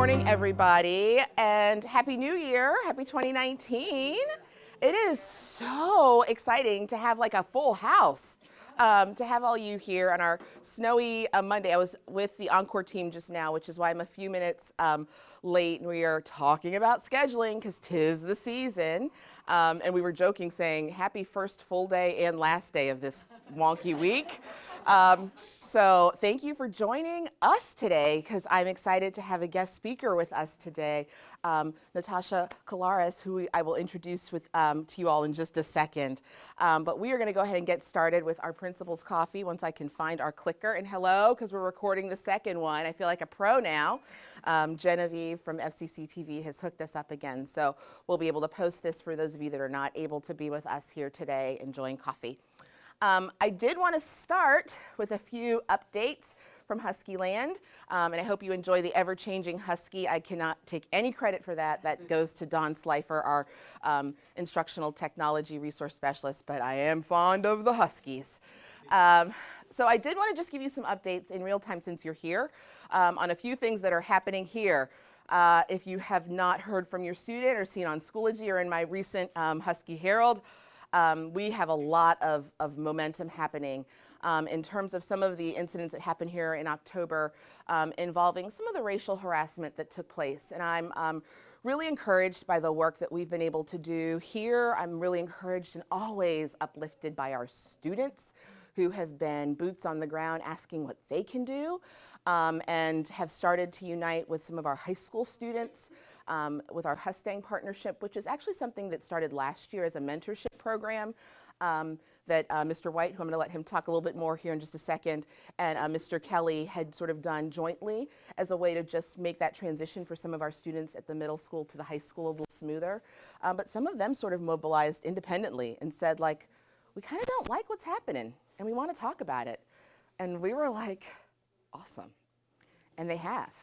morning, everybody, and Happy New Year, Happy 2019. It is so exciting to have like a full house, to have all you here on our snowy Monday. I was with the Encore team just now, which is why I'm a few minutes late, and we are talking about scheduling because 'tis the season, and we were joking saying happy first full day and last day of this wonky week. So thank you for joining us today because I'm excited to have a guest speaker with us today, Natasha Kalaris, who I will introduce to you all in just a second. But we are going to go ahead and get started with our principal's coffee once I can find our clicker. And hello, because we're recording the second one. I feel like a pro now. Genevieve from FCC TV has hooked us up again. So we'll be able to post this for those of you that are not able to be with us here today enjoying coffee. I did want to start with a few updates from Husky Land, and I hope you enjoy the ever-changing Husky. I cannot take any credit for that. That goes to Don Slifer, our instructional technology resource specialist, but I am fond of the Huskies. So I did want to just give you some updates in real time since you're here on a few things that are happening here. If you have not heard from your student or seen on Schoology or in my recent Husky Herald, we have a lot of momentum happening in terms of some of the incidents that happened here in October involving some of the racial harassment that took place. And I'm really encouraged by the work that we've been able to do here. I'm really encouraged and always uplifted by our students who have been boots on the ground asking what they can do and have started to unite with some of our high school students with our Hustang partnership, which is actually something that started last year as a mentorship program that Mr. White, who I'm going to let him talk a little bit more here in just a second, and Mr. Kelly had sort of done jointly as a way to just make that transition for some of our students at the middle school to the high school a little smoother. But some of them sort of mobilized independently and said, like, we kind of don't like what's happening and we want to talk about it. And we were like, awesome. And they have.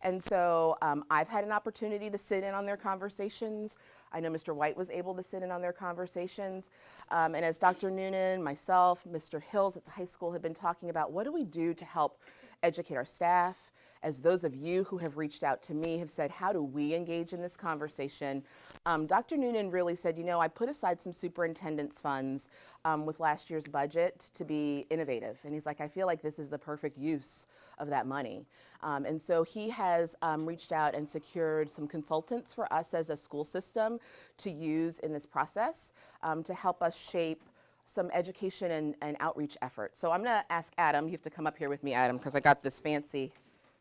And so I've had an opportunity to sit in on their conversations. I know Mr. White was able to sit in on their conversations. And as Dr. Noonan, myself, Mr. Hills at the high school have been talking about, what do we do to help educate our staff? As those of you who have reached out to me have said, how do we engage in this conversation? Dr. Noonan really said, you know, I put aside some superintendent's funds with last year's budget to be innovative. And he's like, I feel like this is the perfect use of that money. And so he has reached out and secured some consultants for us as a school system to use in this process to help us shape some education and outreach efforts. So I'm gonna ask Adam, you have to come up here with me, Adam, because I got this fancy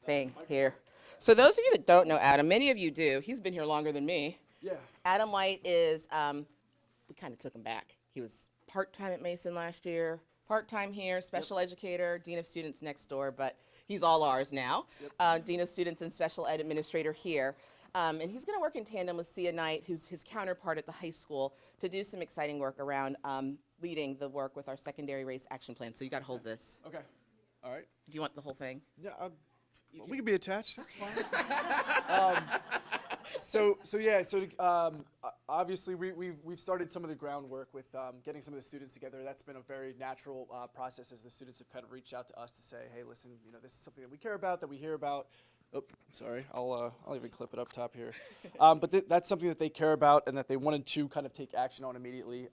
thing here. So those of you that don't know Adam, many of you do. He's been here longer than me. Yeah. Adam White is, we kind of took him back. He was part-time at Mason last year, part-time here, special educator, dean of students next door, but he's all ours now. Dean of students and special ed administrator here. And he's going to work in tandem with Sia Knight, who's his counterpart at the high school, to do some exciting work around leading the work with our secondary race action plan. So you got to hold this. Okay. All right. Do you want the whole thing? Yeah. We can be attached. That's fine. Obviously we've started some of the groundwork with getting some of the students together. That's been a very natural process as the students have kind of reached out to us to say, hey, listen, you know, this is something that we care about, that we hear about. Oh, sorry. I'll even clip it up top here. But that's something that they care about and that they wanted to kind of take action on immediately.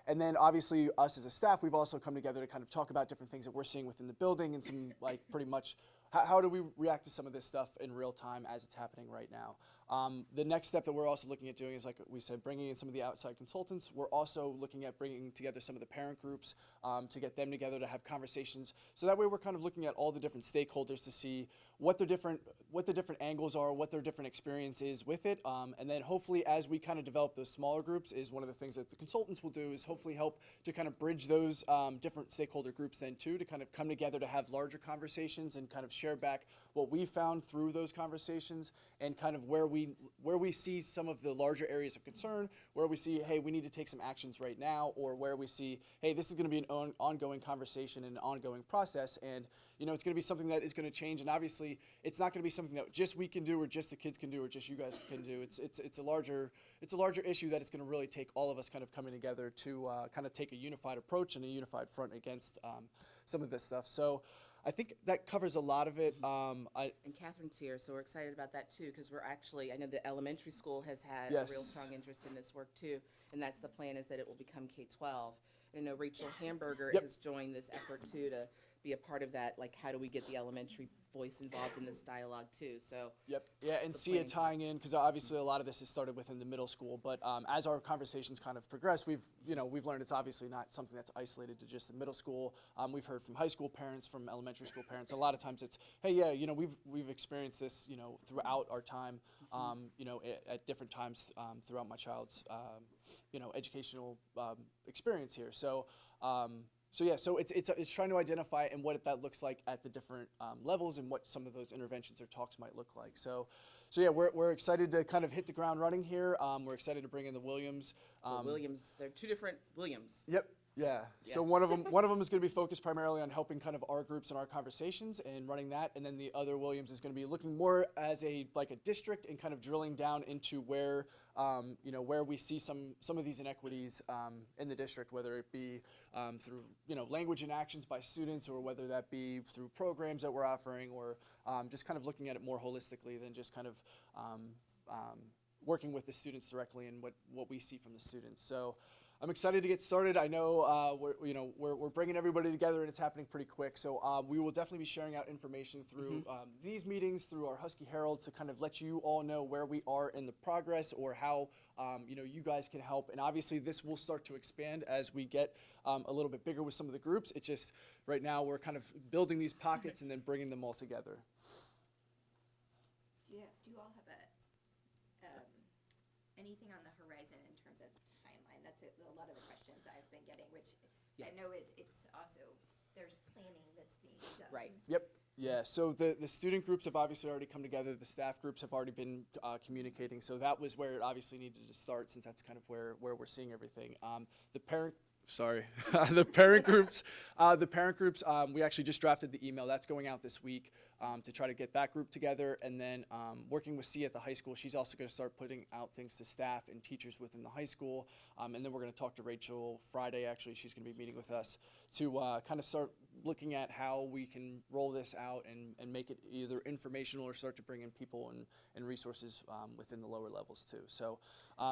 And then obviously us as a staff, we've also come together to kind of talk about different things that we're seeing within the building and some like pretty much how do we react to some of this stuff in real time as it's happening right now. The next step that we're also looking at doing is, like we said, bringing in some of the outside consultants. We're also looking at bringing together some of the parent groups to get them together to have conversations. So that way we're kind of looking at all the different stakeholders to see what the different angles are, what their different experience is with it. And then hopefully as we kind of develop those smaller groups is one of the things that the consultants will do is hopefully help to kind of bridge those different stakeholder groups then too, to kind of come together to have larger conversations and kind of share back what we found through those conversations and kind of where we see some of the larger areas of concern, where we see, hey, we need to take some actions right now, or where we see, hey, this is going to be an ongoing conversation and an ongoing process, and you know, it's going to be something that is going to change, and obviously it's not going to be something that just we can do or just the kids can do or just you guys can do. It's a larger issue that it's going to really take all of us kind of coming together to kind of take a unified approach and a unified front against some of this stuff. So I think that covers a lot of it. And Catherine's here, so we're excited about that too, because we're actually, I know the elementary school has had a real Yes. strong interest in this work too, and that's the plan, is that it will become K-12. And I know Rachel Hamburger Yep. has joined this effort too, to be a part of that, like how do we get the elementary voice involved in this dialogue too, so. Yep. Yeah, and The see it planning tying in, because obviously a lot of this has started within the middle school, but as our conversations kind of progress, we've learned it's obviously not something that's isolated to just the middle school. We've heard from high school parents, from elementary school parents. A lot of times it's, hey, yeah, we've experienced this, throughout our time, at different times throughout my child's, educational experience here. So it's trying to identify and what that looks like at the different levels, and what some of those interventions or talks might look like. So yeah, we're excited to kind of hit the ground running here. We're excited to bring in the Williams. Williams, they're two different Williams. Yep. Yeah. So Yeah. one of them is going to be focused primarily on helping kind of our groups and our conversations and running that, and then the other Williams is going to be looking more as a district and kind of drilling down into where where we see some of these inequities in the district, whether it be through language and actions by students, or whether that be through programs that we're offering, or just kind of looking at it more holistically than just kind of working with the students directly and what we see from the students. So I'm excited to get started. I know we're bringing everybody together, and it's happening pretty quick. So we will definitely be sharing out information through these meetings, through our Husky Herald, to kind of let you all know where we are in the progress, or how you guys can help. And obviously this will start to expand as we get a little bit bigger with some of the groups. It's just right now we're kind of building these pockets and then bringing them all together. Do you all have anything on the horizon in terms of timeline? That's a lot of the questions I've been getting, which Yeah. I know it's also, there's planning that's being done. Right. Yep. Yeah, so the student groups have obviously already come together. The staff groups have already been communicating. So that was where it obviously needed to start, since that's kind of where we're seeing everything. The parent groups, we actually just drafted the email. That's going out this week to try to get that group together. And then working with C at the high school, she's also going to start putting out things to staff and teachers within the high school. And then we're going to talk to Rachel Friday. Actually, she's going to be meeting with us to kind of start looking at how we can roll this out and make it either informational, or start to bring in people and resources within the lower levels too. So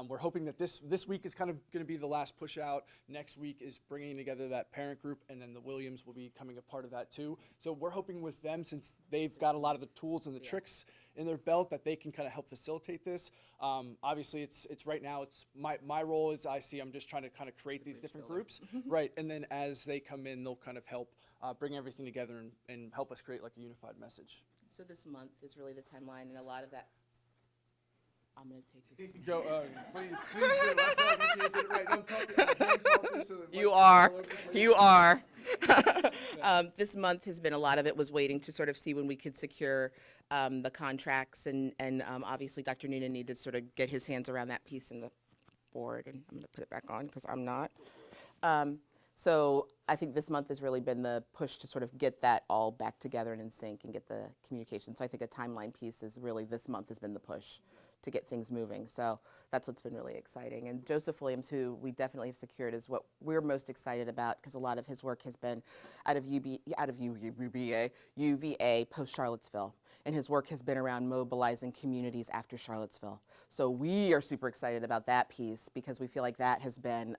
we're hoping that this week is kind of going to be the last push out. Next week is bringing together that parent group, and then the Williams will be becoming a part of that too. So we're hoping with them, since they've got a lot of the tools and the tricks in their belt, that they can kind of help facilitate this. Obviously it's right now, it's my role is I'm just trying to kind of create these different groups, right? And then as they come in, they'll kind of help bring everything together and help us create like a unified message. So this month is really the timeline, and a lot of that, I'm gonna take this. Go, please do. I feel like I can't get it right. I'm talking, so that You my are, all over the place. you are. This month has been, a lot of it was waiting to sort of see when we could secure the contracts, and obviously Dr. Noonan needed to sort of get his hands around that piece in the board, and I'm gonna put it back on because I'm not. So I think this month has really been the push to sort of get that all back together and in sync and get the communication. So I think a timeline piece is really, this month has been the push to get things moving. So that's what's been really exciting. And Joseph Williams, who we definitely have secured, is what we're most excited about, because a lot of his work has been out of UVA post Charlottesville. And his work has been around mobilizing communities after Charlottesville. So we are super excited about that piece, because we feel like that has been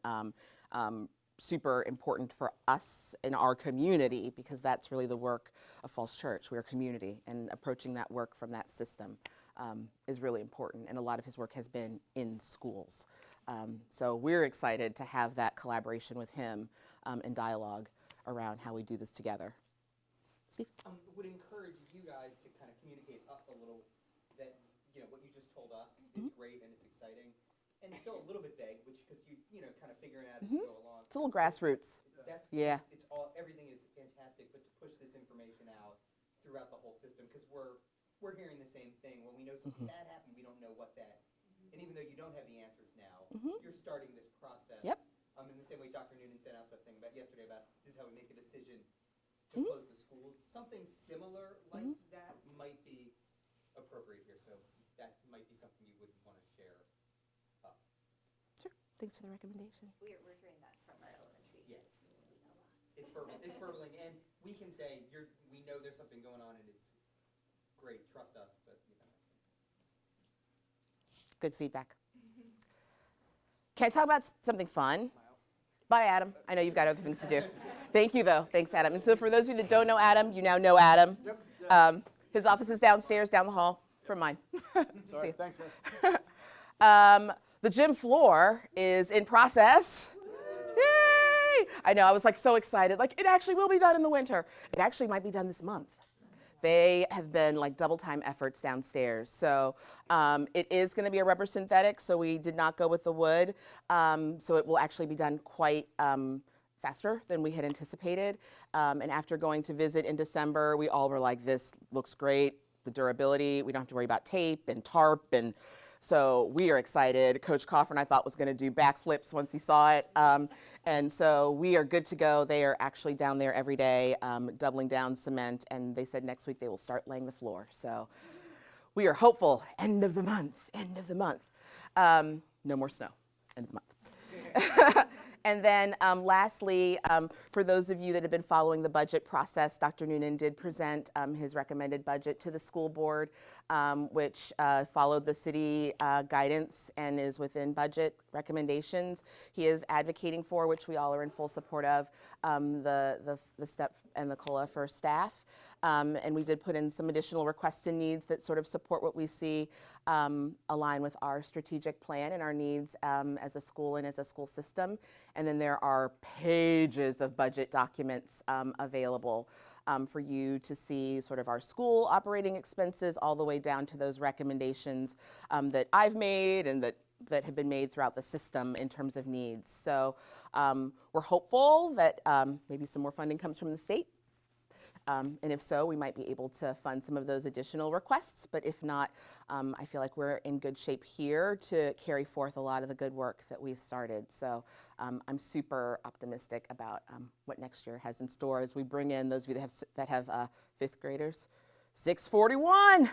super important for us in our community, because that's really the work of Falls Church. We're a community, and approaching that work from that system is really important. And a lot of his work has been in schools. So we're excited to have that collaboration with him and dialogue around how we do this together. Steve? Would encourage you guys to kind of communicate up a little that, what you just told us is great and it's exciting. And it's still a little bit vague, which, because kind of figuring out as you go along. It's a little grassroots. That's, Yeah. It's all, everything is fantastic, but to push this information out throughout the whole system, because we're hearing the same thing. When we know something bad happened, we don't know what that, and even though you don't have the answers now, you're starting this process. Yep. In the same way Dr. Noonan sent out the thing about yesterday about this is how we make a decision to close the schools. Something similar like that might be appropriate here, so that might be something you would want to share. Sure. Thanks for the recommendation. We're hearing that from our elementary Yeah. community a lot. It's burbling, and we can say, we know there's something going on, and it's great, trust us, but, Good feedback. Can I talk about something fun? Bye, Adam. I know you've got other things to do. Thank you, though. Thanks, Adam. And so for those of you that don't know Adam, you now know Adam. Yep. His office is downstairs, down the hall from mine. Sorry, See. thanks, guys. The gym floor is in process. Yay! I know, I was like so excited. Like, it actually will be done in the winter. It actually might be done this month. They have been like double time efforts downstairs. So it is going to be a rubber synthetic, so we did not go with the wood. So it will actually be done quite faster than we had anticipated. And after going to visit in December, we all were like, this looks great. The durability, we don't have to worry about tape and tarp. And so we are excited. Coach Coffin, I thought, was going to do backflips once he saw it. And so we are good to go. They are actually down there every day, doubling down cement. And they said next week they will start laying the floor. So we are hopeful. End of the month. End of the month. No more snow. End of the month. And then lastly, for those of you that have been following the budget process, Dr. Noonan did present his recommended budget to the school board, which followed the city guidance and is within budget recommendations. He is advocating for, which we all are in full support of, the STEP and the COLA for staff. And we did put in some additional requests and needs that sort of support what we see align with our strategic plan and our needs as a school and as a school system. And then there are pages of budget documents available for you to see sort of our school operating expenses all the way down to those recommendations that I've made and that have been made throughout the system in terms of needs. So we're hopeful that maybe some more funding comes from the state. And if so, we might be able to fund some of those additional requests. But if not, I feel like we're in good shape here to carry forth a lot of the good work that we started. So I'm super optimistic about what next year has in store as we bring in those of you that have fifth graders. 641.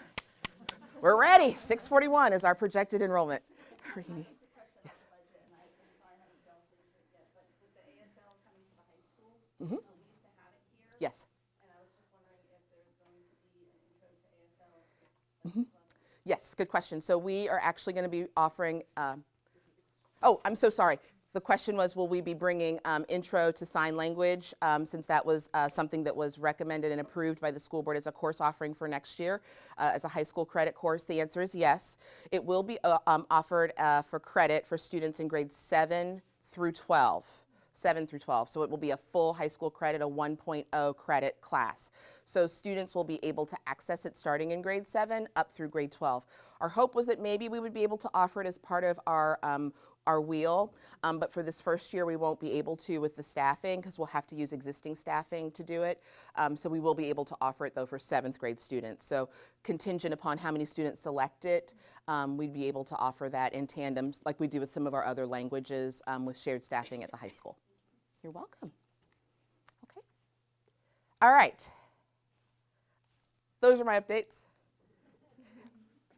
We're ready. 641 is our projected enrollment. Rainey. Yes. Mm-hmm. Yes. Mm-hmm. Yes, good question. So we are actually going to be offering, oh, I'm so sorry. The question was, will we be bringing intro to sign language, since that was something that was recommended and approved by the school board as a course offering for next year as a high school credit course? The answer is yes. It will be offered for credit for students in grades 7 through 12. 7 through 12. So it will be a full high school credit, a 1.0 credit class. So students will be able to access it starting in grade 7 up through grade 12. Our hope was that maybe we would be able to offer it as part of our wheel, but for this first year we won't be able to with the staffing because we'll have to use existing staffing to do it. So we will be able to offer it though for 7th grade students. So contingent upon how many students select it, we'd be able to offer that in tandem like we do with some of our other languages with shared staffing at the high school. You're welcome. Okay. All right. Those are my updates.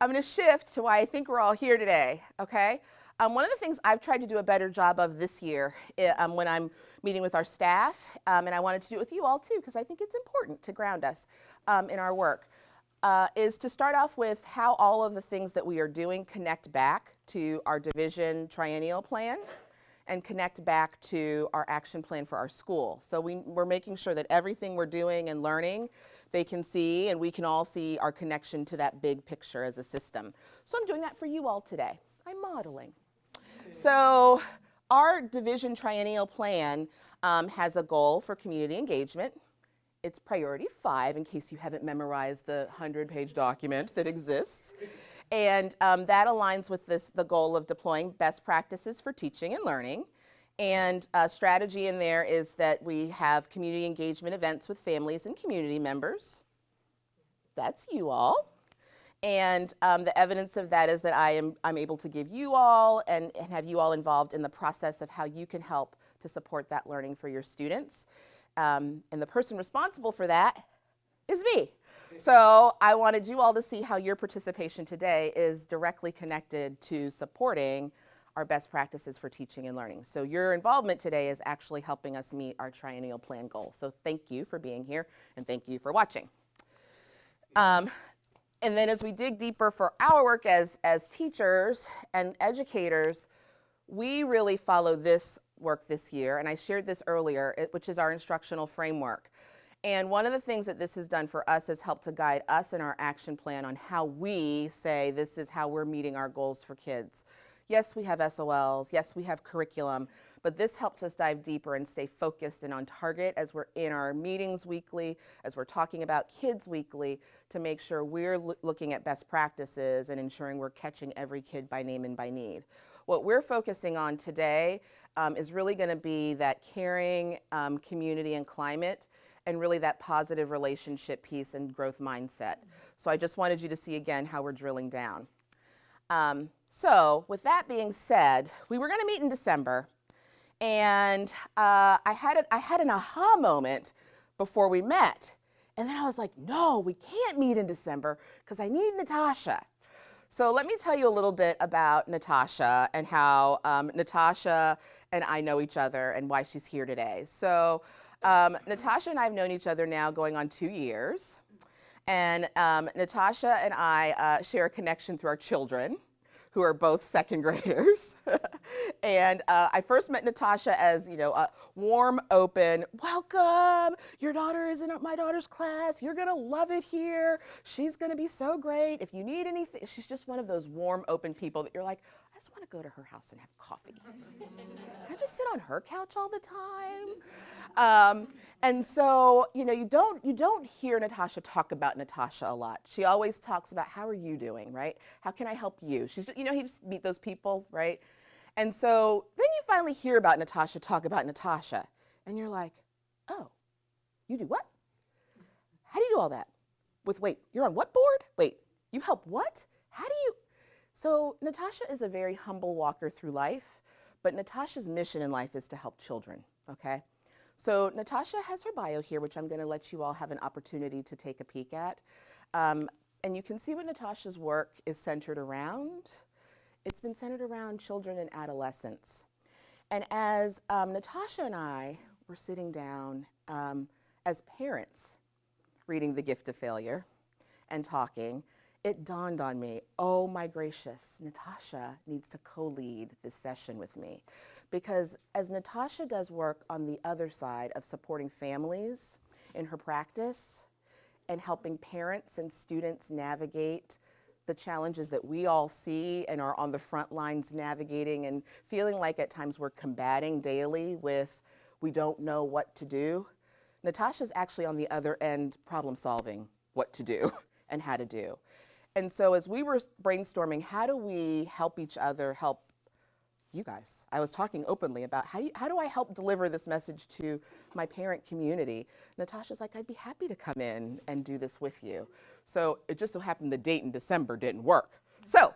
I'm going to shift to why I think we're all here today, okay? One of the things I've tried to do a better job of this year when I'm meeting with our staff, and I wanted to do it with you all too, because I think it's important to ground us in our work, is to start off with how all of the things that we are doing connect back to our division triennial plan and connect back to our action plan for our school. So we're making sure that everything we're doing and learning, they can see and we can all see our connection to that big picture as a system. So I'm doing that for you all today. I'm modeling. So our division triennial plan has a goal for community engagement. It's priority 5 in case you haven't memorized the 100-page document that exists. And that aligns with the goal of deploying best practices for teaching and learning. And strategy in there is that we have community engagement events with families and community members. That's you all. And the evidence of that is that I'm able to give you all and have you all involved in the process of how you can help to support that learning for your students. And the person responsible for that is me. So I wanted you all to see how your participation today is directly connected to supporting our best practices for teaching and learning. So your involvement today is actually helping us meet our triennial plan goal. So thank you for being here, and thank you for watching. And then as we dig deeper for our work as teachers and educators, we really follow this work this year, and I shared this earlier, which is our instructional framework. And one of the things that this has done for us is help to guide us in our action plan on how we say this is how we're meeting our goals for kids. Yes, we have SOLs, yes, we have curriculum, but this helps us dive deeper and stay focused and on target as we're in our meetings weekly, as we're talking about kids weekly, to make sure we're looking at best practices and ensuring we're catching every kid by name and by need. What we're focusing on today is really going to be that caring community and climate, and really that positive relationship piece and growth mindset. So I just wanted you to see again how we're drilling down. So with that being said, we were going to meet in December, and I had an aha moment before we met. And then I was like, no, we can't meet in December because I need Natasha. So let me tell you a little bit about Natasha and how Natasha and I know each other and why she's here today. So Natasha and I have known each other now going on 2 years. And Natasha and I share a connection through our children, who are both second graders. And I first met Natasha as, a warm, open, welcome, your daughter is in my daughter's class, you're gonna love it here, she's gonna be so great, if you need anything, she's just one of those warm, open people that you're like, I just wanna go to her house and have coffee. I just sit on her couch all the time. And so, you don't hear Natasha talk about Natasha a lot. She always talks about, how are you doing, right? How can I help you? She's, you just meet those people, right? And so then you finally hear about Natasha talk about Natasha, and you're like, oh, you do what? How do you do all that? Wait, you're on what board? Wait, you help what? How do you? So Natasha is a very humble walker through life, but Natasha's mission in life is to help children, okay? So Natasha has her bio here, which I'm gonna let you all have an opportunity to take a peek at. And you can see what Natasha's work is centered around. It's been centered around children and adolescents. And as Natasha and I were sitting down as parents, reading The Gift of Failure and talking, it dawned on me, oh my gracious, Natasha needs to co-lead this session with me. Because as Natasha does work on the other side of supporting families in her practice and helping parents and students navigate the challenges that we all see and are on the front lines navigating and feeling like at times we're combating daily with we don't know what to do, Natasha's actually on the other end problem solving what to do and how to do. And so as we were brainstorming, how do we help each other help you guys? I was talking openly about how do I help deliver this message to my parent community? Natasha's like, I'd be happy to come in and do this with you. So it just so happened the date in December didn't work. So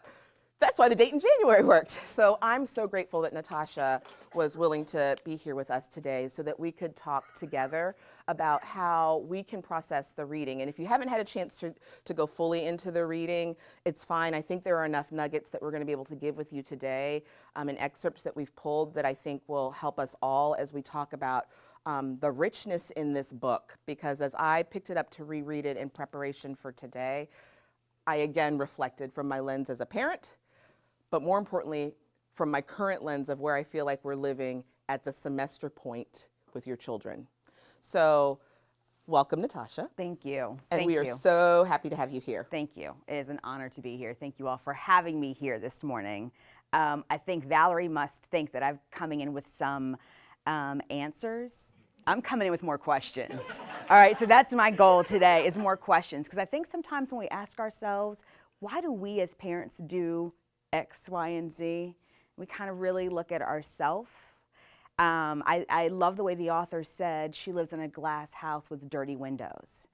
that's why the date in January worked. So I'm so grateful that Natasha was willing to be here with us today so that we could talk together about how we can process the reading. And if you haven't had a chance to go fully into the reading, it's fine. I think there are enough nuggets that we're going to be able to give with you today, and excerpts that we've pulled that I think will help us all as we talk about the richness in this book. Because as I picked it up to reread it in preparation for today, I again reflected from my lens as a parent, but more importantly, from my current lens of where I feel like we're living at the semester point with your children. So welcome, Natasha. Thank you. And Thank we are you. so happy to have you here. Thank you. It is an honor to be here. Thank you all for having me here this morning. I think Valerie must think that I'm coming in with some answers. I'm coming in with more questions. All right, so that's my goal today, is more questions. Because I think sometimes when we ask ourselves, why do we as parents do X, Y, and Z? We kind of really look at ourselves. I love the way the author said she lives in a glass house with dirty windows.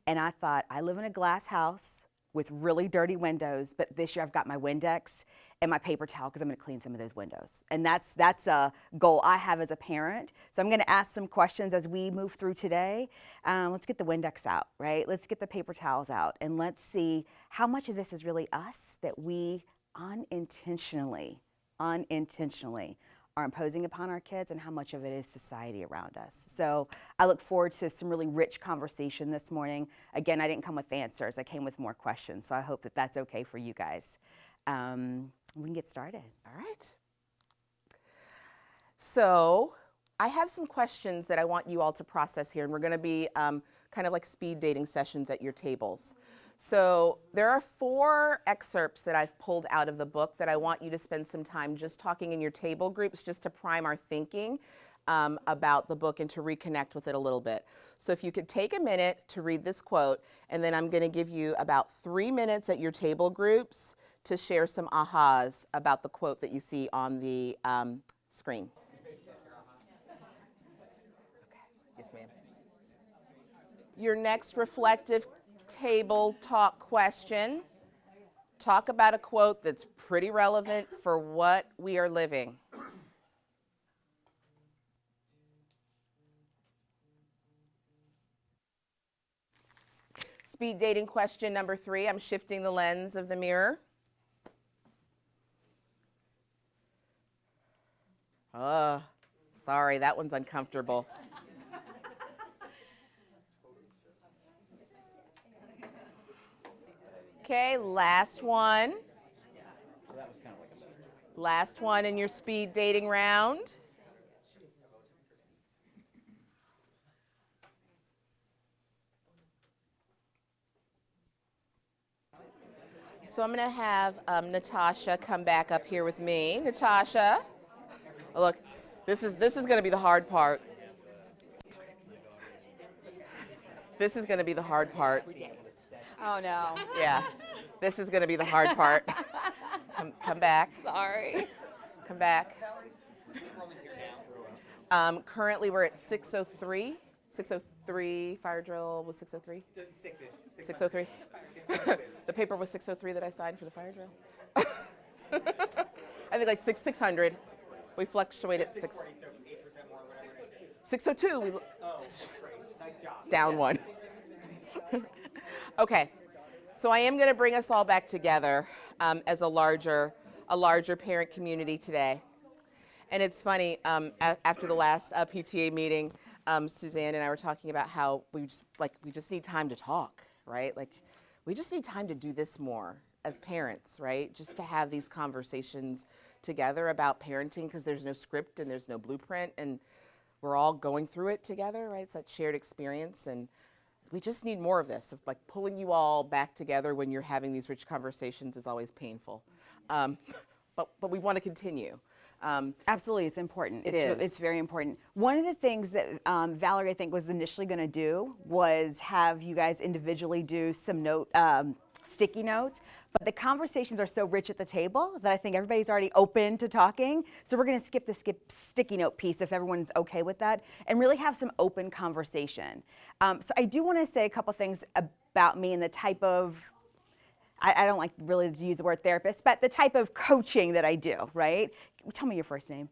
And I thought, I live in a glass house with really dirty windows, but this year I've got my Windex and my paper towel because I'm going to clean some of those windows. And that's a goal I have as a parent. So I'm going to ask some questions as we move through today. Let's get the Windex out, right? Let's get the paper towels out, and let's see how much of this is really us that we unintentionally unintentionally are imposing upon our kids and how much of it is society around us. So I look forward to some really rich conversation this morning. Again, I didn't come with answers, I came with more questions, so I hope that that's okay for you guys. We can get started. All right. So I have some questions that I want you all to process here, and we're going to be kind of like speed dating sessions at your tables. So there are 4 excerpts that I've pulled out of the book that I want you to spend some time just talking in your table groups just to prime our thinking about the book and to reconnect with it a little bit. So if you could take a minute to read this quote, and then I'm going to give you about 3 minutes at your table groups to share some ahas about the quote that you see on the screen. Yes, ma'am. Your next reflective table talk question. Talk about a quote that's pretty relevant for what we are living. Speed dating question number 3. I'm shifting the lens of the mirror. Sorry, that one's uncomfortable. Okay, last one. Last one in your speed dating round. So I'm going to have Natasha come back up here with me. Natasha, look, this is going to be the hard part. This is going to be the hard part. Oh no. Yeah, this is going to be the hard part. Come back. Sorry. Come back. Currently, we're at 6:03. 6:03 fire drill was 6:03. 6:03. The paper was 6:03 that I signed for the fire drill. I think like 600. We fluctuate at 6:02. We down 1. Okay, so I am going to bring us all back together as a larger parent community today. And it's funny, after the last PTA meeting, Suzanne and I were talking about how we just need time to talk, right? Like, we just need time to do this more as parents, right? Just to have these conversations together about parenting, because there's no script and there's no blueprint, and we're all going through it together, right? It's that shared experience, and we just need more of this. Like, pulling you all back together when you're having these rich conversations is always painful, but we want to continue. Absolutely, it's important. It is. It's very important. One of the things that Valerie, I think, was initially going to do was have you guys individually do some sticky notes. But the conversations are so rich at the table that I think everybody's already open to talking. So we're going to skip the sticky note piece if everyone's okay with that, and really have some open conversation. So I do want to say a couple things about me and the type of, I don't like really to use the word therapist, but the type of coaching that I do, right? Tell me your first name.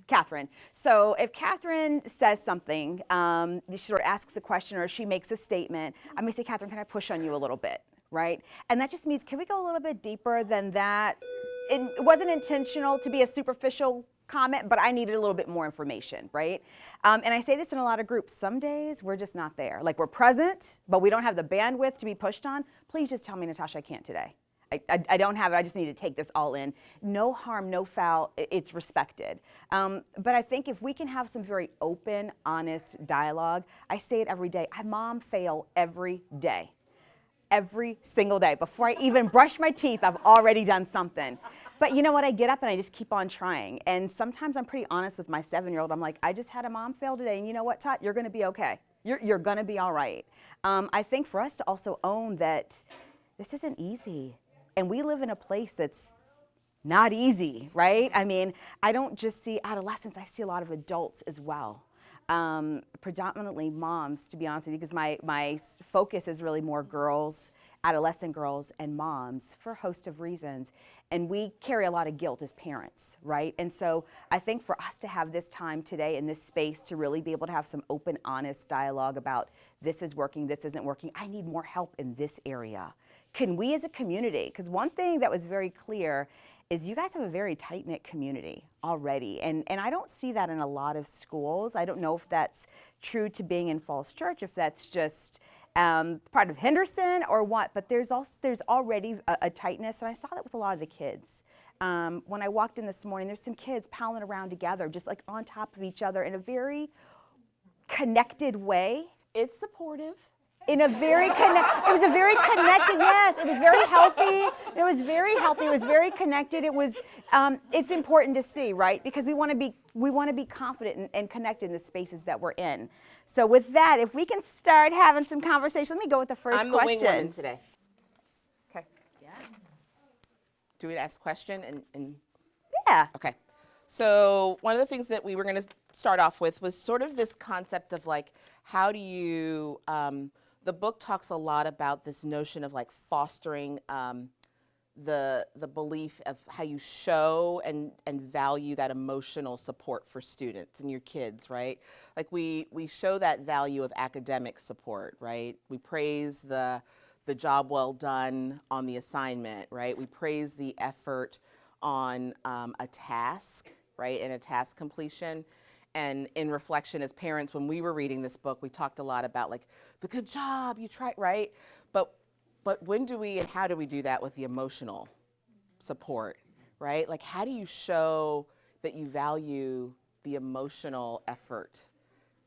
Catherine. So if Catherine says something, she sort of asks a question or she makes a statement, I may say, Catherine, can I push on you a little bit, right? And that just means, can we go a little bit deeper than that? It wasn't intentional to be a superficial comment, but I needed a little bit more information, right? And I say this in a lot of groups. Some days we're just not there. Like, we're present, but we don't have the bandwidth to be pushed on. Please just tell me, Natasha, I can't today. I don't have it. I just need to take this all in. No harm, no foul. It's respected. But I think if we can have some very open, honest dialogue, I say it every day. I mom fail every day. Every single day. Before I even brush my teeth, I've already done something. But you know what? I get up and I just keep on trying. And sometimes I'm pretty honest with my 7-year-old. I'm like, I just had a mom fail today. And you know what, Tot? You're going to be okay. You're going to be all right. I think for us to also own that this isn't easy. And we live in a place that's not easy, right? I mean, I don't just see adolescents. I see a lot of adults as well. Predominantly moms, to be honest with you, because my focus is really more girls, adolescent girls, and moms for a host of reasons. And we carry a lot of guilt as parents, right? And so I think for us to have this time today in this space to really be able to have some open, honest dialogue about this is working, this isn't working, I need more help in this area. Can we as a community, because one thing that was very clear is you guys have a very tight-knit community already. And I don't see that in a lot of schools. I don't know if that's true to being in Falls Church, if that's just part of Henderson or what, but there's already a tightness, and I saw that with a lot of the kids. When I walked in this morning, there's some kids palling around together, just like on top of each other in a very connected way. It's supportive. In a very it was a very connected, yes, it was very healthy. It was very healthy, it was very connected. It was, it's important to see, right? Because we want to be confident and connected in the spaces that we're in. So with that, if we can start having some conversation, let me go with the first question. I'm the wing woman today. Okay. Yeah. Do we ask a question? And Yeah. Okay. So one of the things that we were going to start off with was sort of this concept of like, how do you, the book talks a lot about this notion of like fostering the belief of how you show and value that emotional support for students and your kids, right? Like we show that value of academic support, right? We praise the job well done on the assignment, right? We praise the effort on a task, right, and a task completion. And in reflection as parents, when we were reading this book, we talked a lot about like the good job, you tried, right? But when do we and how do we do that with the emotional support, right? Like how do you show that you value the emotional effort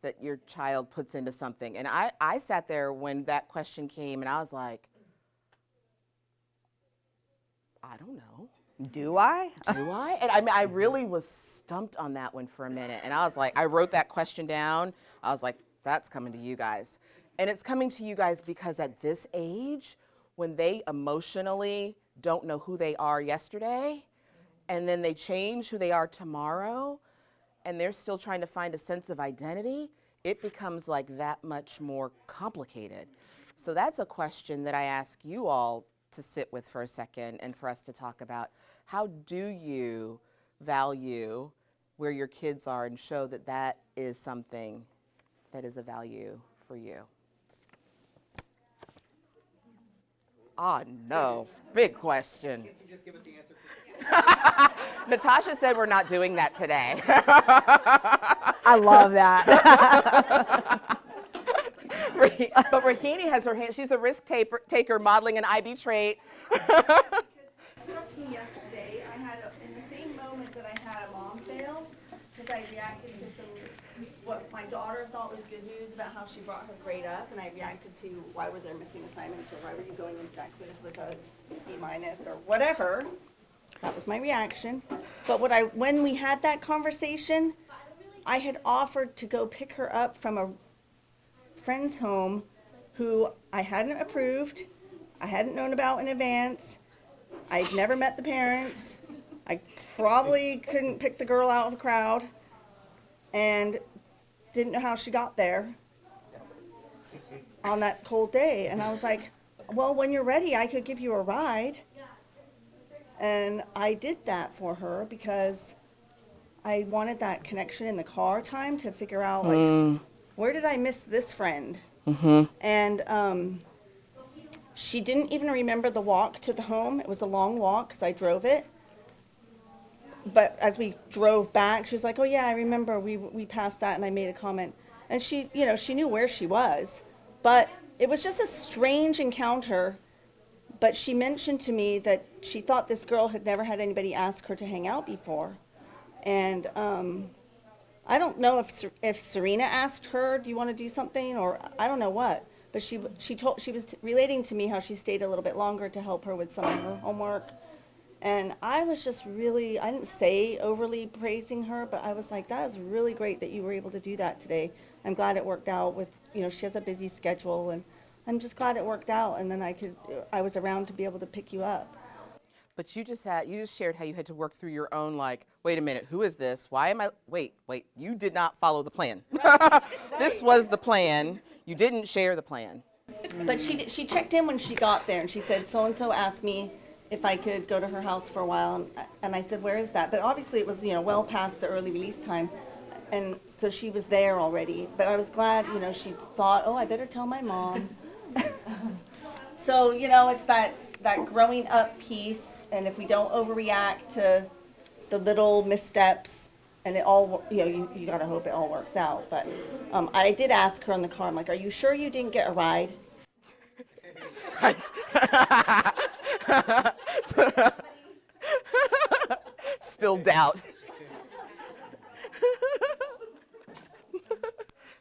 that your child puts into something? And I sat there when that question came and I was like, I don't know. Do I? Do I? And I mean, I really was stumped on that one for a minute. And I was like, I wrote that question down. I was like, that's coming to you guys. And it's coming to you guys because at this age, when they emotionally don't know who they are yesterday, and then they change who they are tomorrow, and they're still trying to find a sense of identity, it becomes like that much more complicated. So that's a question that I ask you all to sit with for a second and for us to talk about. How do you value where your kids are and show that that is something that is a value for you? Oh no, big question. Can't you just give us the answer? Natasha said we're not doing that today. I love that. But Rahini has her hand, she's a risk taker modeling an IB trait. Struck me yesterday, in the same moment that I had a mom fail, because I reacted to what my daughter thought was good news about how she brought her grade up, and I reacted to why were there missing assignments, or why were you going into that quiz with a B- or whatever. That was my reaction. But when we had that conversation, I had offered to go pick her up from a friend's home who I hadn't approved, I hadn't known about in advance, I'd never met the parents, I probably couldn't pick the girl out of a crowd, and didn't know how she got there on that cold day. And I was like, well, when you're ready, I could give you a ride. And I did that for her because I wanted that connection in the car time to figure out, like, where did I miss this friend? And she didn't even remember the walk to the home. It was a long walk because I drove it. But as we drove back, she was like, oh yeah, I remember we passed that, and I made a comment. And she, she knew where she was. But it was just a strange encounter. But she mentioned to me that she thought this girl had never had anybody ask her to hang out before. And I don't know if Serena asked her, do you want to do something, or I don't know what. But she was relating to me how she stayed a little bit longer to help her with some of her homework. And I was just really, I didn't say overly praising her, but I was like, that is really great that you were able to do that today. I'm glad it worked out with, she has a busy schedule, and I'm just glad it worked out. And then I was around to be able to pick you up. But you just shared how you had to work through your own, like, wait a minute, who is this? Why am I, wait, you did not follow the plan. This was the plan. You didn't share the plan. But she checked in when she got there, and she said, so-and-so asked me if I could go to her house for a while, and I said, where is that? But obviously it was, well past the early release time, and so she was there already. But I was glad, she thought, oh, I better tell my mom. So, it's that growing up piece, and if we don't overreact to the little missteps, and it all, you gotta hope it all works out. But I did ask her in the car, I'm like, are you sure you didn't get a ride? Right. Still doubt.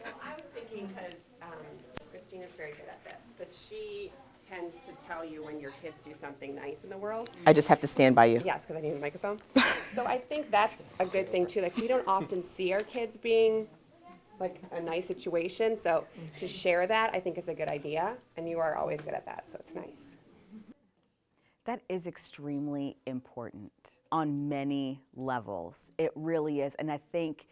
I was thinking, because Christina's very good at this, but she tends to tell you when your kids do something nice in the world. I just have to stand by you. Yes, because I need a microphone. So I think that's a good thing too. Like, we don't often see our kids being like a nice situation, so to share that I think is a good idea, and you are always good at that, so it's nice. That is extremely important on many levels. It really is. And I think,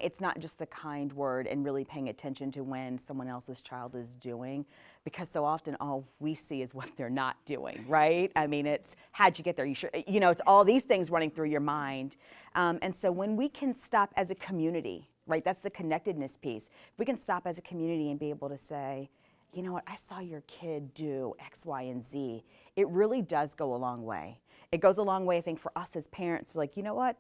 it's not just the kind word and really paying attention to when someone else's child is doing, because so often all we see is what they're not doing, right? I mean, it's how'd you get there? You sure? It's all these things running through your mind. And so when we can stop as a community, right? That's the connectedness piece. We can stop as a community and be able to say, you know what, I saw your kid do X, Y, and Z. It really does go a long way. It goes a long way, I think, for us as parents. We're like, you know what?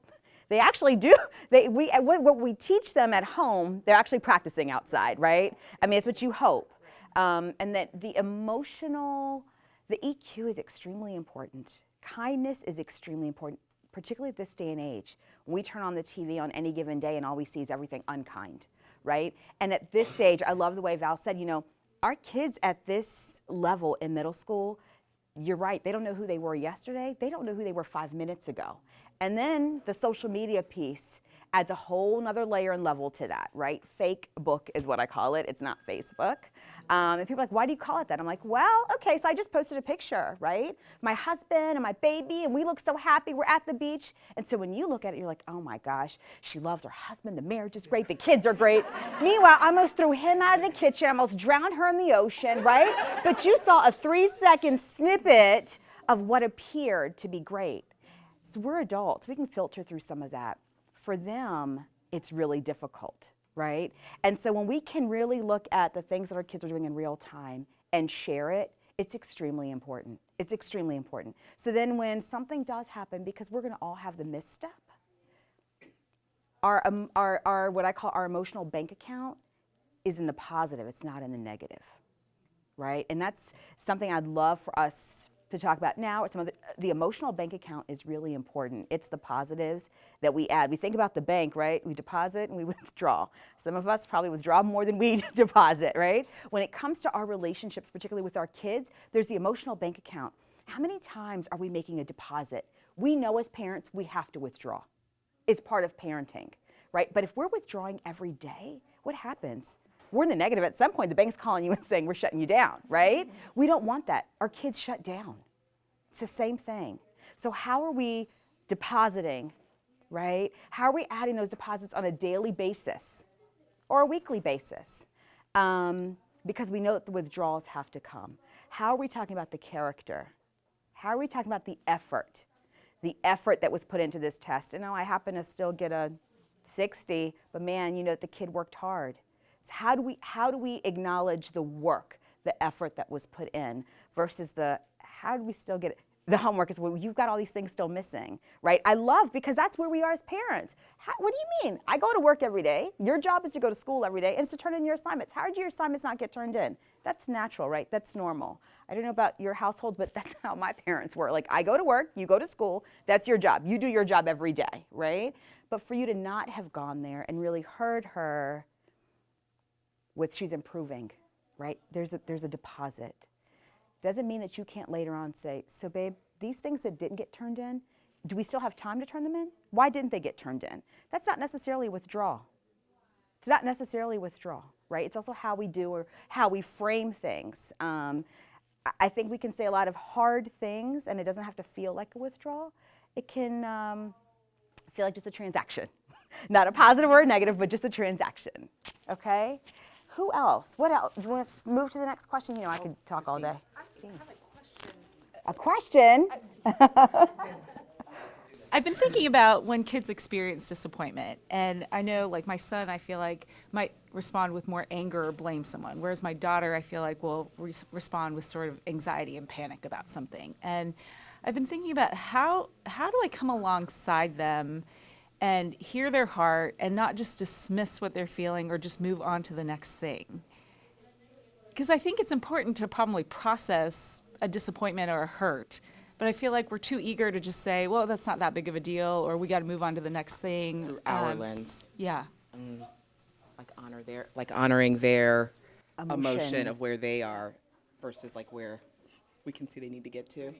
They actually do. What we teach them at home, they're actually practicing outside, right? I mean, it's what you hope. And that the EQ is extremely important. Kindness is extremely important, particularly at this day and age. When we turn on the TV on any given day and all we see is everything unkind, right? And at this stage, I love the way Val said, our kids at this level in middle school, you're right, they don't know who they were yesterday. They don't know who they were 5 minutes ago. And then the social media piece adds a whole nother layer and level to that, right? Fake book is what I call it. It's not Facebook. And people are like, why do you call it that? I'm like, well, okay, so I just posted a picture, right? My husband and my baby, and we look so happy. We're at the beach. And so when you look at it, you're like, oh my gosh, she loves her husband. The marriage is great. The kids are great. Meanwhile, I almost threw him out of the kitchen. I almost drowned her in the ocean, right? But you saw a 3-second snippet of what appeared to be great. So we're adults. We can filter through some of that. For them, it's really difficult, right? And so when we can really look at the things that our kids are doing in real time and share it, it's extremely important. It's extremely important. So then when something does happen, because we're going to all have the misstep, our what I call our emotional bank account is in the positive. It's not in the negative, right? And that's something I'd love for us to talk about now. It's the emotional bank account is really important. It's the positives that we add. We think about the bank, right? We deposit and we withdraw. Some of us probably withdraw more than we deposit, right? When it comes to our relationships, particularly with our kids, there's the emotional bank account. How many times are we making a deposit? We know as parents we have to withdraw. It's part of parenting, right? But if we're withdrawing every day, what happens? We're in the negative. At some point, the bank's calling you and saying, we're shutting you down, right? We don't want that. Our kids shut down. It's the same thing. So how are we depositing, right? How are we adding those deposits on a daily basis or a weekly basis? Because we know that the withdrawals have to come. How are we talking about the character? How are we talking about the effort? The effort that was put into this test. And I happen to still get a 60, but man, the kid worked hard. So how do we acknowledge the work, the effort that was put in versus how do we still get it? The homework is, well, you've got all these things still missing, right? I love, because that's where we are as parents. What do you mean? I go to work every day. Your job is to go to school every day, and it's to turn in your assignments. How did your assignments not get turned in? That's natural, right? That's normal. I don't know about your household, but that's how my parents were. Like, I go to work, you go to school, that's your job. You do your job every day, right? But for you to not have gone there and really heard her with she's improving, right? There's a deposit. Doesn't mean that you can't later on say, so babe, these things that didn't get turned in, do we still have time to turn them in? Why didn't they get turned in? That's not necessarily withdrawal. It's not necessarily withdrawal, right? It's also how we do or how we frame things. I think we can say a lot of hard things and it doesn't have to feel like a withdrawal. It can feel like just a transaction. Not a positive or a negative, but just a transaction, okay? Who else? What else? Do you want to move to the next question? I could talk all day. I have A question? I've been thinking about when kids experience disappointment, and I know, like my son, I feel like might respond with more anger or blame someone. Whereas my daughter, I feel like, will respond with sort of anxiety and panic about something. And I've been thinking about how do I come alongside them and hear their heart and not just dismiss what they're feeling or just move on to the next thing. Because I think it's important to probably process a disappointment or a hurt, but I feel like we're too eager to just say, well, that's not that big of a deal, or we got to move on to the next thing. Through our lens. Yeah. Like honoring their Emotion. emotion of where they are versus like where we can see they need to get to.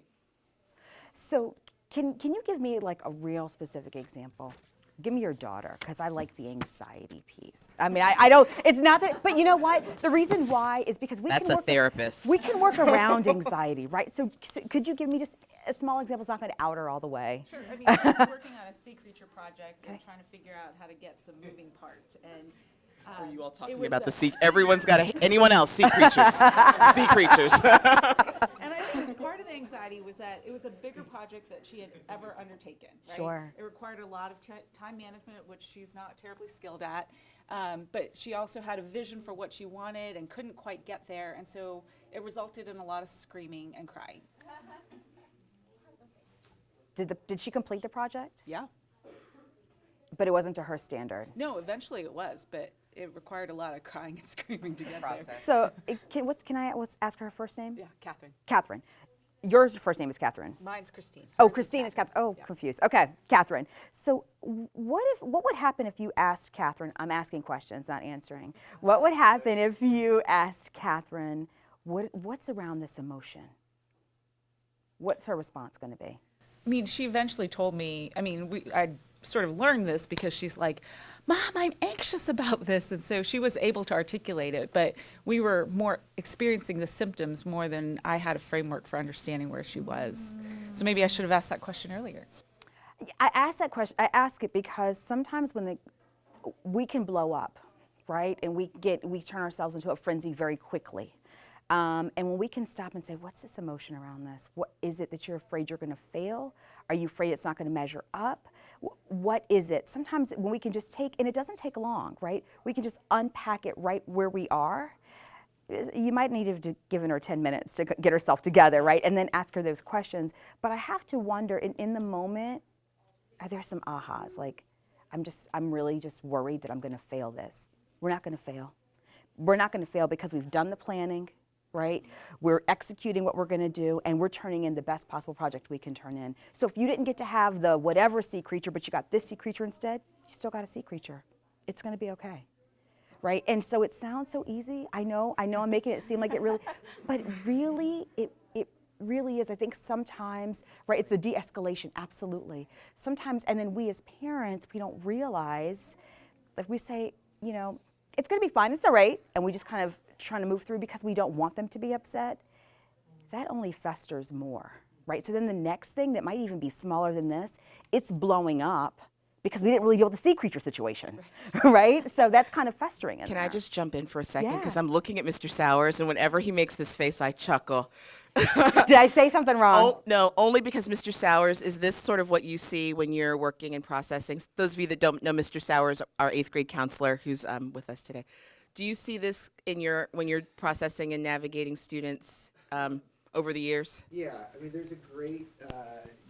So can you give me like a real specific example? Give me your daughter, because I like the anxiety piece. I mean, I don't, it's not that, but you know what? The reason why is because we That's can a work, therapist. we can work around anxiety, right? So could you give me just a small example? It's not going to out her all the way. Sure. I mean, I was working on a sea creature project and trying to figure out how to get some moving parts. And Are you all it talking was about a- the sea? Everyone's got anyone else? Sea creatures. Sea creatures. And I think part of the anxiety was that it was a bigger project that she had ever undertaken. Right? Sure. It required a lot of time management, which she's not terribly skilled at. But she also had a vision for what she wanted and couldn't quite get there. And so it resulted in a lot of screaming and crying. Did she complete the project? Yeah. But it wasn't to her standard. No, eventually it was, but it required a lot of crying and screaming to get there. So can I ask her first name? Yeah, Catherine. Catherine. Your first name is Catherine. Mine's Christine. Oh, Hers is Christine is Catherine. Oh, Yeah. confused. Okay, Catherine. So what would happen if you asked Catherine, I'm asking questions, not answering. What would happen if you asked Catherine, what's around this emotion? What's her response going to be? I mean, she eventually told me, I sort of learned this because she's like, Mom, I'm anxious about this. And so she was able to articulate it, but we were more experiencing the symptoms more than I had a framework for understanding where she was. So maybe I should have asked that question earlier. I ask that question. I ask it because sometimes when we can blow up, right? And we turn ourselves into a frenzy very quickly. And when we can stop and say, what's this emotion around this? What is it that you're afraid you're going to fail? Are you afraid it's not going to measure up? What is it? Sometimes when we can just take, and it doesn't take long, right? We can just unpack it right where we are. You might need to have given her 10 minutes to get herself together, right? And then ask her those questions. But I have to wonder, in the moment, are there some ahas? Like, I'm really just worried that I'm going to fail this. We're not going to fail. We're not going to fail because we've done the planning, right? We're executing what we're going to do, and we're turning in the best possible project we can turn in. So if you didn't get to have the whatever sea creature, but you got this sea creature instead, you still got a sea creature. It's going to be okay, right? And so it sounds so easy. I know I'm making it seem like it really, but really, it really is. I think sometimes, right, it's the de-escalation, absolutely. Sometimes, and then we as parents, we don't realize, if we say, it's going to be fine, it's all right, and we just kind of trying to move through because we don't want them to be upset, that only festers more, right? So then the next thing that might even be smaller than this, it's blowing up because we didn't really deal with the sea creature situation, right? So that's kind of festering in Can there. I just jump in for a second? Yeah. Because I'm looking at Mr. Sowers, and whenever he makes this face, I chuckle. Did I say something wrong? Oh, no, only because Mr. Sowers, is this sort of what you see when you're working and processing? Those of you that don't know Mr. Sowers, our 8th grade counselor who's with us today. Do you see this when you're processing and navigating students over the years? Yeah, there's a great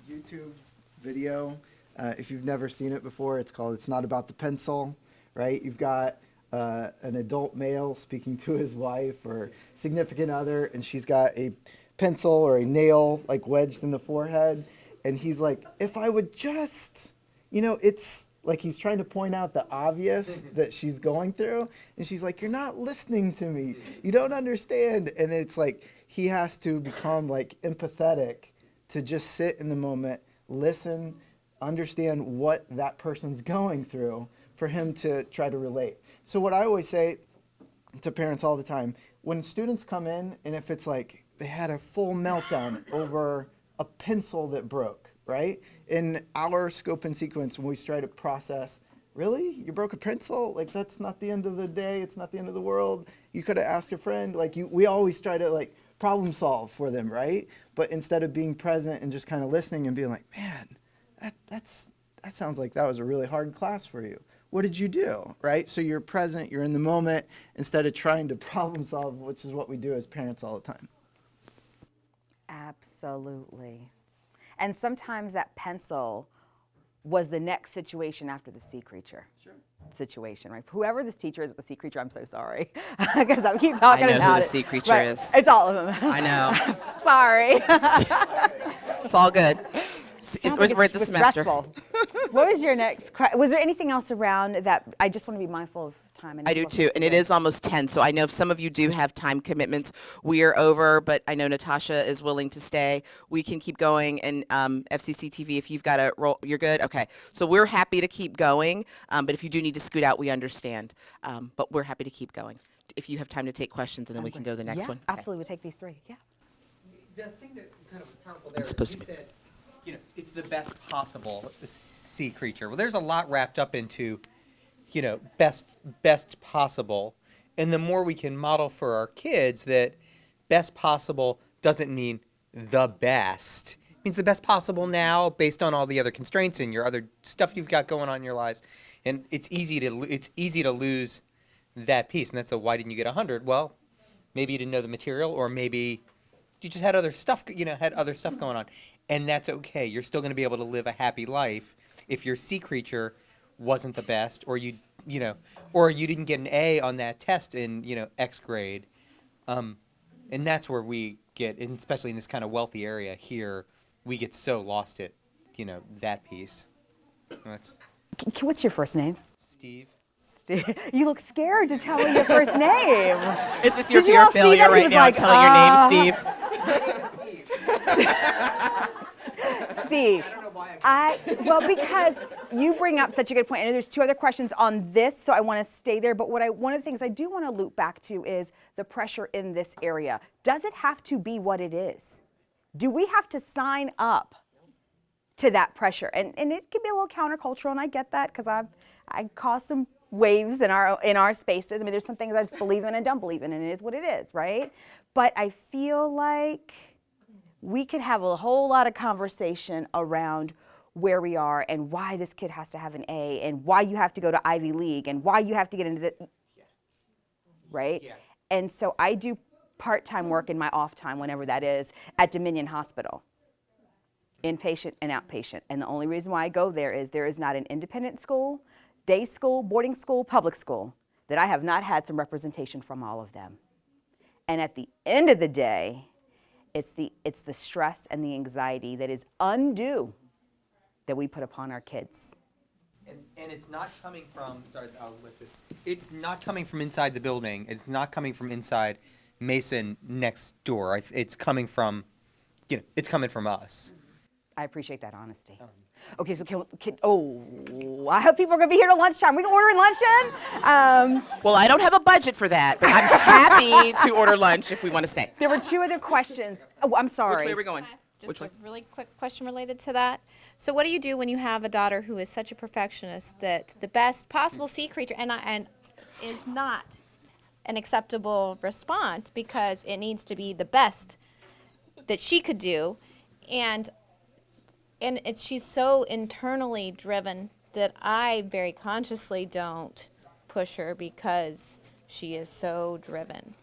YouTube video. If you've never seen it before, it's called "It's Not About the Pencil," right? You've got an adult male speaking to his wife or significant other, and she's got a pencil or a nail like wedged in the forehead, and he's like, "If I would just, it's." Like he's trying to point out the obvious that she's going through. And she's like, you're not listening to me. You don't understand. And it's like he has to become like empathetic to just sit in the moment, listen, understand what that person's going through for him to try to relate. So what I always say to parents all the time, when students come in and if it's like they had a full meltdown over a pencil that broke, right? In our scope and sequence, when we try to process, really? You broke a pencil? Like, that's not the end of the day. It's not the end of the world. You could have asked a friend. We always try to, problem solve for them, right? But instead of being present and just kind of listening and being like, man, that sounds like that was a really hard class for you. what did you do, right? So you're present, you're in the moment, instead of trying to problem solve, which is what we do as parents all the time. Absolutely. And sometimes that pencil was the next situation after the sea creature situation, right? Whoever this teacher is with the sea creature, I'm so sorry, because I keep talking I know about who the it. sea creature Right. is. It's all of them. I know. Sorry. It's all good. Sounds like We're at the it's semester. stressful. What was your next question? Was there anything else around that? I just want to be mindful of time. I do too, and it is almost 10, so I know if some of you do have time commitments, we are over, but I know Natasha is willing to stay. We can keep going, and FCC TV, if you've got a roll, you're good? Okay, so we're happy to keep going, but if you do need to scoot out, we understand, but we're happy to keep going. If you have time to take questions, and then we can go to the next yeah, one. Absolutely, we'll take these three, yeah. The thing that kind of was powerful there, supposed you to be. said, you know, it's the best possible sea creature. Well, there's a lot wrapped up into, you know, best possible. And the more we can model for our kids that best possible doesn't mean the best. It means the best possible now based on all the other constraints and your other stuff you've got going on in your lives. And it's easy to lose that piece. And that's the why didn't you get 100? Well, maybe you didn't know the material, or maybe you just had other stuff, going on. And that's okay. You're still going to be able to live a happy life if your sea creature wasn't the best, or you didn't get an A on that test in, X grade. And that's where we get, and especially in this kind of wealthy area here, we get so lost at, that piece. That's What's your first name? Steve. You look scared to tell me your first name. Is this your Did you fear all of see failure that? He right was now, like, telling your name, Steve? Steve. Well, because you bring up such a good point. And there's two other questions on this, so I want to stay there. But one of the things I do want to loop back to is the pressure in this area. Does it have to be what it is? Do we have to sign up to that pressure? And it can be a little countercultural, and I get that, because I cause some waves in our spaces. I mean, there's some things I just believe in and don't believe in, and it is what it is, right? But I feel like we could have a whole lot of conversation around where we are and why this kid has to have an A and why you have to go to Ivy League and why you have to get into the, right? Yeah. And so I do part-time work in my off time, whenever that is, at Dominion Hospital, inpatient and outpatient. And the only reason why I go there is not an independent school, day school, boarding school, public school, that I have not had some representation from all of them. And at the end of the day, it's the stress and the anxiety that is undue that we put upon our kids. And it's not coming from, it's not coming from inside the building. It's not coming from inside Mason next door. It's coming from, it's coming from us. I appreciate that honesty. Okay, so I hope people are going to be here till lunchtime. We can order in lunch then? Well, I don't have a budget for that, but I'm happy to order lunch if we want to stay. There were two other questions. Oh, I'm sorry. Which way are we going? Just Which a one? really quick question related to that. So what do you do when you have a daughter who is such a perfectionist that the best possible sea creature and is not an acceptable response because it needs to be the best that she could do, and she's so internally driven that I very consciously don't push her because she is so driven.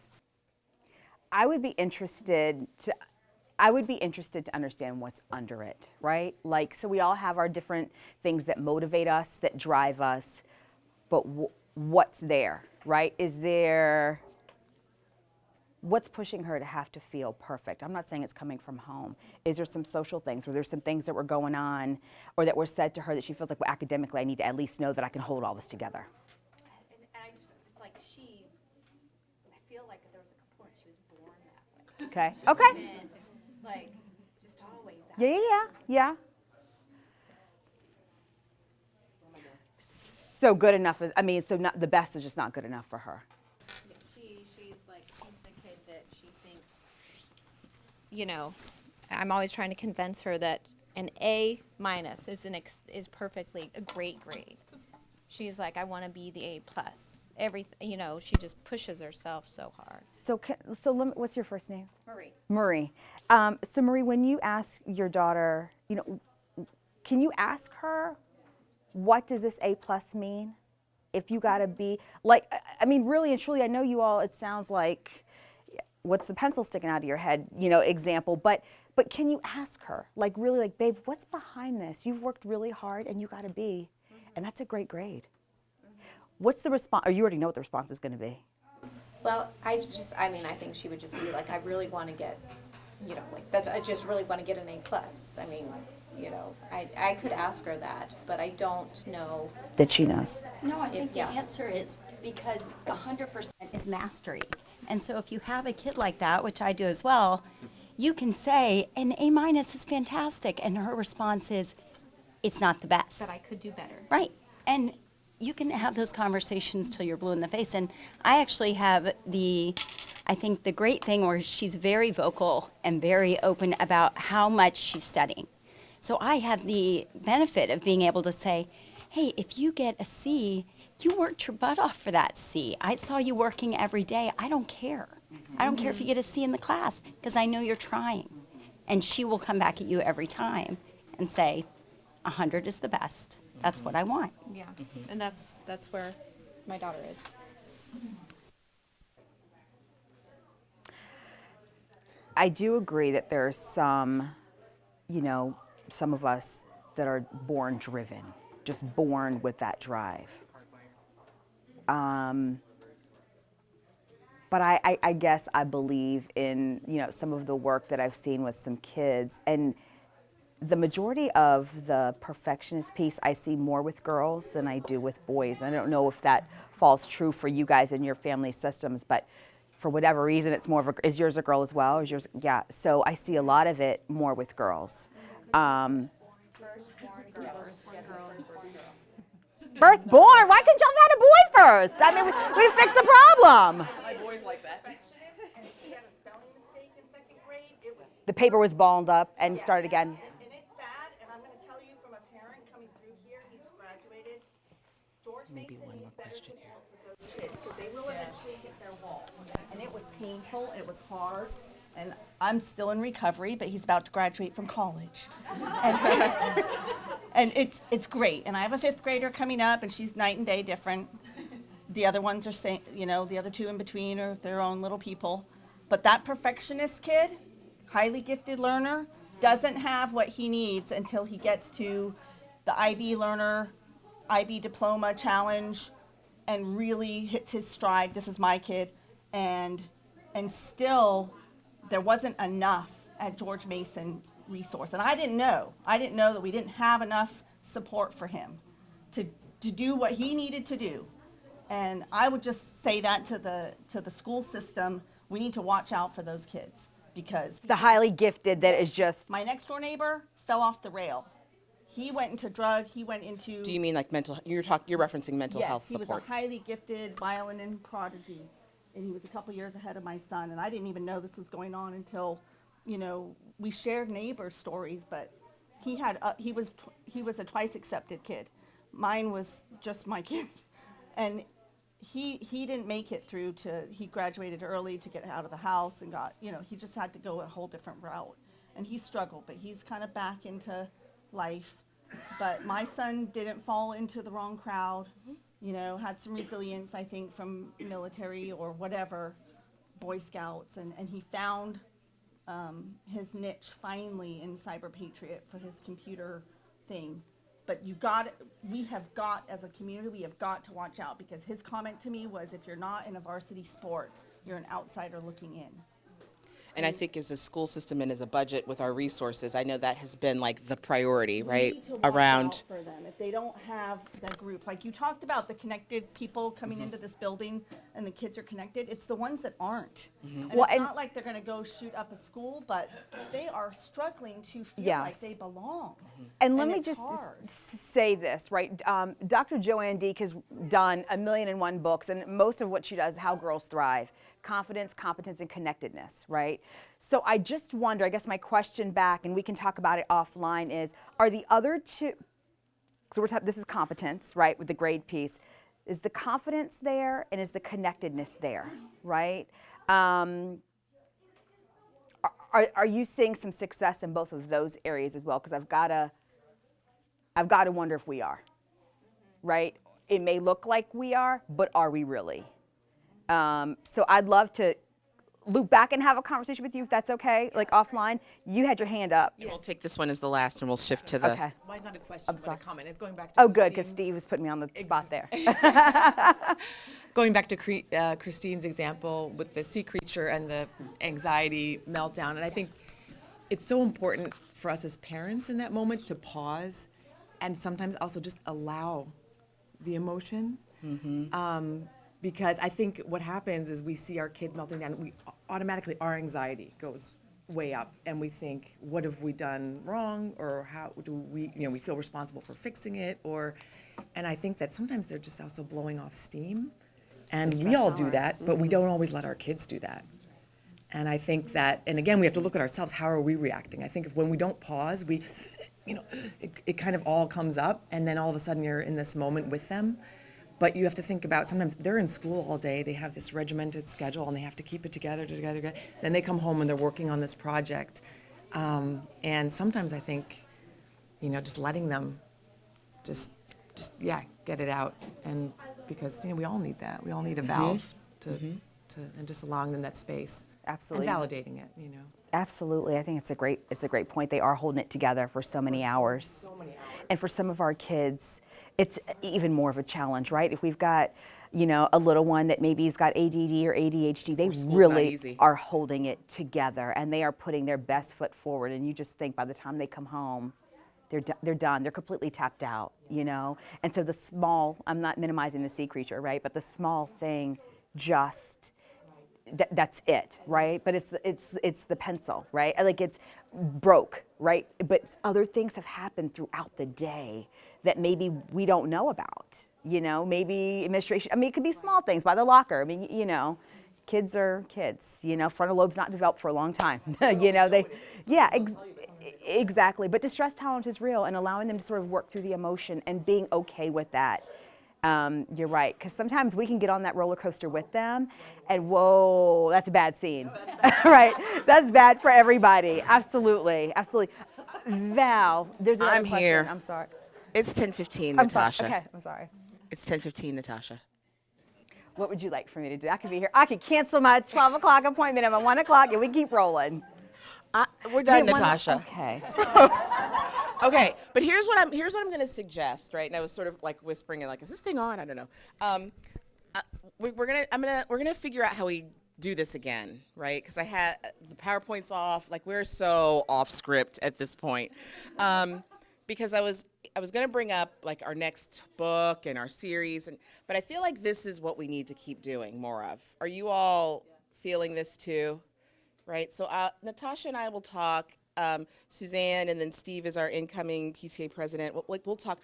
I would be interested to understand what's under it, right? Like, so we all have our different things that motivate us, that drive us, but what's there, right? What's pushing her to have to feel perfect? I'm not saying it's coming from home. Is there some social things, or there's some things that were going on or that were said to her that she feels like, well, academically, I need to at least know that I can hold all this together? And I just, like, I feel like there was a component she was born that way. Okay. And, like, just always that. Yeah. So good enough so not the best is just not good enough for her. She's the kid that she thinks, I'm always trying to convince her that an A- is perfectly a great grade. She's like, I want to be the A+. She just pushes herself so hard. What's your first name? Marie. Marie. So Marie, when you ask your daughter, can you ask her, what does this A+ mean? if you got to be like, I mean, really and truly, I know you all, it sounds like, what's the pencil sticking out of your head, example, but can you ask her, like, really, like, babe, what's behind this? You've worked really hard and you got to be, and that's a great grade. What's the response, or you already know what the response is going to be? Well, I think she would just be like, I really want to get, I just really want to get an A+. I mean, I could ask her that, but I don't know. That she knows. No, I think the answer is because 100% is mastery. And so if you have a kid like that, which I do as well, you can say, an A- is fantastic. And her response is, it's not the best. But I could do better. Right. And you can have those conversations till you're blue in the face. And I actually have I think the great thing where she's very vocal and very open about how much she's studying. So I have the benefit of being able to say, hey, if you get a C, you worked your butt off for that C. I saw you working every day. I don't care. I don't care if you get a C in the class because I know you're trying. And she will come back at you every time and say, 100 is the best. That's what I want. Yeah, and that's where my daughter is. I do agree that there are some of us that are born driven, just born with that drive. But I guess I believe in, some of the work that I've seen with some kids, and the majority of the perfectionist piece I see more with girls than I do with boys. I don't know if that falls true for you guys in your family systems, but for whatever reason, it's more of is yours a girl as well? Is yours? Yeah. So I see a lot of it more with girls. Firstborn? Why couldn't y'all have had a boy first? I mean, we fixed the problem. My boys like that. The paper was balled up and started again. And it's bad, and I'm going to tell you from a parent coming through here, he's graduated. George Mason is better support for those kids because they will eventually hit their wall. And it was painful, it was hard, and I'm still in recovery, but he's about to graduate from college. And it's great. And I have a 5th grader coming up, and she's night and day different. The other ones are the other two in between are their own little people. But that perfectionist kid, highly gifted learner, doesn't have what he needs until he gets to the IB learner, IB diploma challenge, and really hits his stride. This is my kid. And still, there wasn't enough at George Mason resource. And I didn't know that we didn't have enough support for him to do what he needed to do. And I would just say that to the school system, we need to watch out for those kids because The highly gifted that is just. my next door neighbor fell off the rail. He went into drug, he went into. Do you mean like you're referencing mental health Yes, he supports? was a highly gifted violin prodigy, and he was a couple years ahead of my son, and I didn't even know this was going on until, we shared neighbor stories, but he was a twice accepted kid. Mine was just my kid, and he didn't make it through he graduated early to get out of the house and got, he just had to go a whole different route, and he struggled, but he's kind of back into life. But my son didn't fall into the wrong crowd, had some resilience, I think, from military or whatever, Boy Scouts, and he found his niche finally in Cyber Patriot for his computer thing. But we have got, as a community, we have got to watch out because his comment to me was, if you're not in a varsity sport, you're an outsider looking in. And I think as a school system and as a budget with our resources, I know that has been like the priority, right? We need to watch Around. out for them. If they don't have that group, like you talked about the connected people coming into this building and the kids are connected, it's the ones that aren't. And Well, it's and- not like they're going to go shoot up a school, but they are struggling to feel Yes. like they belong. And let me it's just hard. say this, right? Dr. Joanne Deek has done 1,000,001 books, and most of what she does, How Girls Thrive, confidence, competence, and connectedness, right? So I just wonder, I guess my question back, and we can talk about it offline, is, are the other two, so this is competence, right, with the grade piece. Is the confidence there, and is the connectedness there, right? Are you seeing some success in both of those areas as well? Because I've got to wonder if we are, right? it may look like we are, but are we really? So I'd love to loop back and have a conversation with you if that's okay, like offline. You had your hand up. We'll take this one as the last, and we'll shift to the. Okay. Mine's not a question, I'm but sorry. a comment. It's going back to Oh, good, because Christine's- Steve was putting me on the spot there. Going back to Christine's example with the sea creature and the anxiety meltdown, and I think it's so important for us as parents in that moment to pause and sometimes also just allow the emotion. Because I think what happens is we see our kid melting down, we automatically, our anxiety goes way up, and we think, what have we done wrong, or how do we, we feel responsible for fixing it, and I think that sometimes they're just also blowing off steam, and we all do that, but we don't always let our kids do that. And I think that, and again, we have to look at ourselves, how are we reacting? I think if when we don't pause, it kind of all comes up, and then all of a sudden you're in this moment with them. But you have to think about, sometimes they're in school all day, they have this regimented schedule, and they have to keep it together. Then they come home and they're working on this project. And sometimes I think, just letting them just get it out. And because, we all need that. We all need a valve to and just allowing them that space. Absolutely. And validating it, Absolutely. I think it's a great point. They are holding it together for so many hours. And for some of our kids, it's even more of a challenge, right? If we've got, a little one that maybe has got ADD or ADHD, they really are holding it together, and they are putting their best foot forward. And you just think by the time they come home, they're done. They're completely tapped out, And so the small, I'm not minimizing the sea creature, right? But the small thing just, that's it, right? But it's the pencil, right? Like it's broke, right? But other things have happened throughout the day that maybe we don't know about, maybe administration. I mean, it could be small things by the locker. I mean, kids are kids, frontal lobe's not developed for a long time. Exactly. But distress tolerance is real, and allowing them to sort of work through the emotion and being okay with that. You're right, because sometimes we can get on that roller coaster with them, and whoa, that's a bad scene, right? That's bad for everybody. Absolutely. Val, there's another question. Here. I'm sorry. It's 10:15, Natasha. Okay, I'm sorry. It's 10:15, Natasha. What would you like for me to do? I could be here. I could cancel my 12 o'clock appointment. I'm at 1 o'clock, and we keep rolling. We're done, Natasha. Okay. Okay, but here's what I'm going to suggest, right? And I was sort of like whispering and like, is this thing on? I don't know. We're gonna figure out how we do this again, right? Because I had the PowerPoint's off. Like we're so off script at this point. Because I was going to bring up like our next book and our series, but I feel like this is what we need to keep doing more of. Are you all feeling this too? Right. So Natasha and I will talk. Suzanne and then Steve is our incoming PTA president. We'll talk.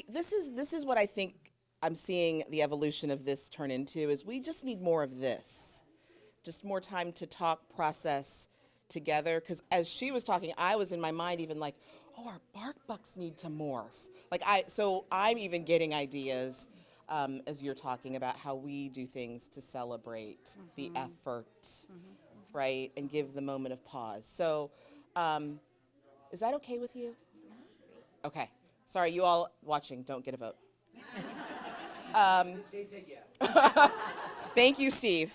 This is what I think I'm seeing the evolution of this turn into. Is we just need more of this, just more time to talk, process together. Because as she was talking, I was in my mind even like, oh, our bark bucks need to morph. So I'm even getting ideas as you're talking about how we do things to celebrate the effort, right, and give the moment of pause. So is that okay with you? Okay. Sorry, you all watching, don't get a vote. They said yes. Thank you, Steve.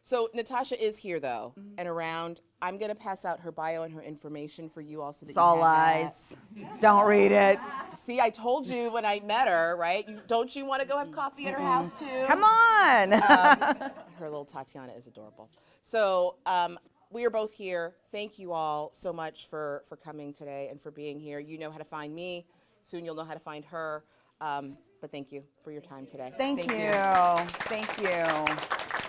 So Natasha is here though, and around. I'm gonna pass out her bio and her information for you all so that It's you all have that. lies. Don't read it. See, I told you when I met her, right? Don't you want to go have coffee at her house too? Come on. Her little Tatiana is adorable. So we are both here. Thank you all so much for coming today and for being here. You know how to find me. Soon you'll know how to find her. But thank you for your time today. Thank you. Thank you.